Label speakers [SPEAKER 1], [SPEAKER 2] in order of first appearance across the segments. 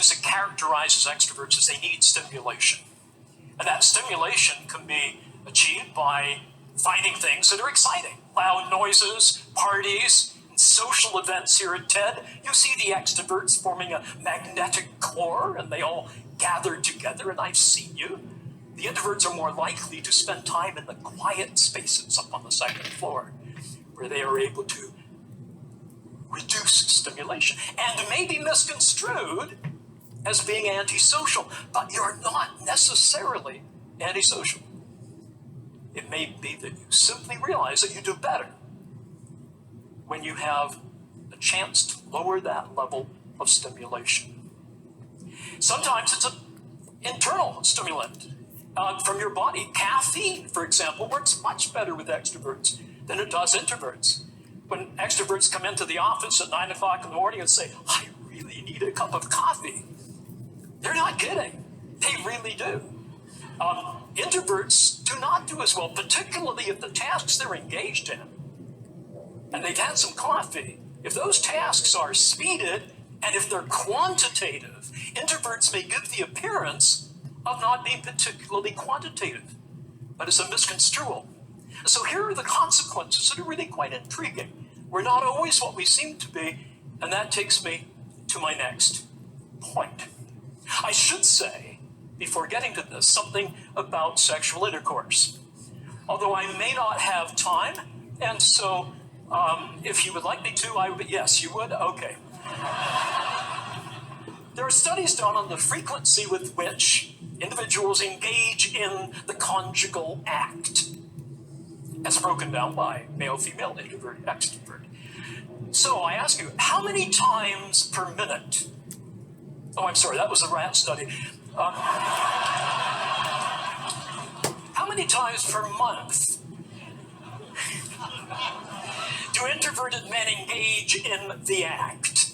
[SPEAKER 1] things that characterizes extroverts is they need stimulation. And that stimulation can be achieved by finding things that are exciting. Loud noises, parties, and social events here at TED. You see the extroverts forming a magnetic core, and they all gather together, and I've seen you. The introverts are more likely to spend time in the quiet spaces up on the second floor, where they are able to reduce stimulation and may be misconstrued as being antisocial, but you're not necessarily antisocial. It may be that you simply realize that you do better when you have a chance to lower that level of stimulation. Sometimes it's an internal stimulant from your body. Caffeine, for example, works much better with extroverts than it does introverts. When extroverts come into the office at 9 o'clock in the morning and say, I really need a cup of coffee, they're not kidding. They really do. Introverts do not do as well, particularly if the tasks they're engaged in, and they've had some coffee, if those tasks are speeded and if they're quantitative, introverts may give the appearance of not being particularly quantitative, but it's a misconstrual. So here are the consequences that are really quite intriguing. We're not always what we seem to be, and that takes me to my next point. I should say, before getting to this, something about sexual intercourse. Although I may not have time, and so if you would like me to, yes, you would? Okay. There are studies done on the frequency with which individuals engage in the conjugal act, as broken down by male, female, introvert, extrovert. So I ask you, how many times per minute? Oh, I'm sorry, that was a rat study. How many times per month do introverted men engage in the act?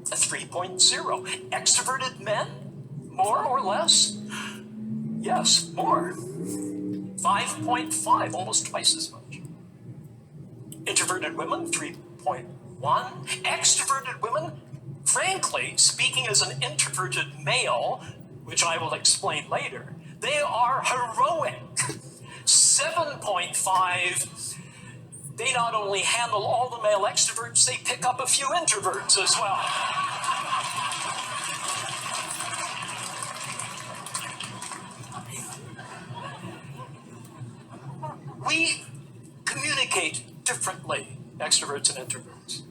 [SPEAKER 1] 3.0. Extroverted men? More or less? Yes, more. 5.5, almost twice as much. Introverted women, 3.1. Extroverted women, frankly, speaking as an introverted male, which I will explain later, they are heroic. 7.5, they not only handle all the male extroverts, they pick up a few introverts as well. We communicate differently, extroverts and introverts.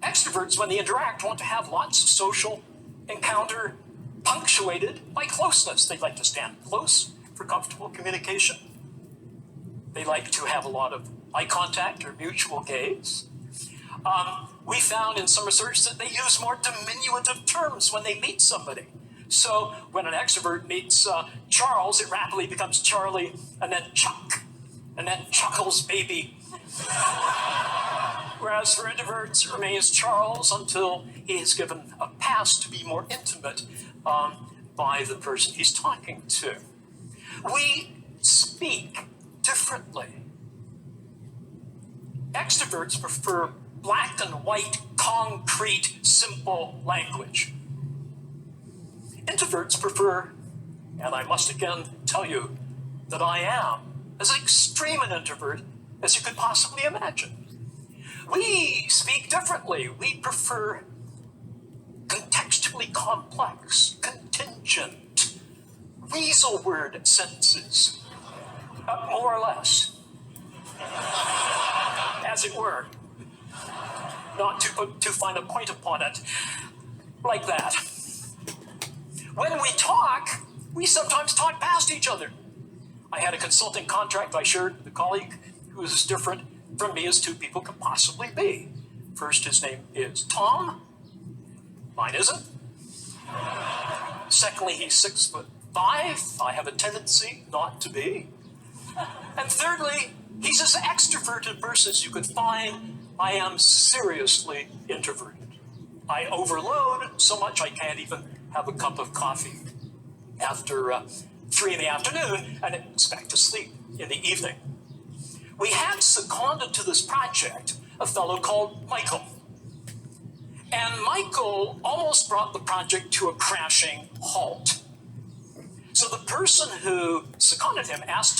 [SPEAKER 1] Extroverts, when they interact, want to have lots of social encounter punctuated by closeness. They like to stand close for comfortable communication. They like to have a lot of eye contact or mutual gaze. We found in some research that they use more diminutive terms when they meet somebody. So when an extrovert meets Charles, it rapidly becomes Charlie, and then Chuck, and then Chuckles baby. Whereas for introverts, it remains Charles until he is given a pass to be more intimate by the person he's talking to. We speak differently. Extroverts prefer black and white, concrete, simple language. Introverts prefer, and I must again tell you that I am as extreme an introvert as you could possibly imagine. We speak differently. We prefer contextually complex, contingent, weasel word sentences, more or less, as it were, not to find a point upon it, like that. When we talk, we sometimes talk past each other. I had a consulting contract I shared with a colleague who was as different from me as two people could possibly be. First, his name is Tom. Mine isn't. Secondly, he's 6'5". I have a tendency not to be. And thirdly, he's as extroverted a person as you could find. I am seriously introverted. I overload so much I can't even have a cup of coffee after 3 in the afternoon and expect to sleep in the evening. We had seconded to this project a fellow called Michael. And Michael almost brought the project to a crashing halt. So the person who seconded him asked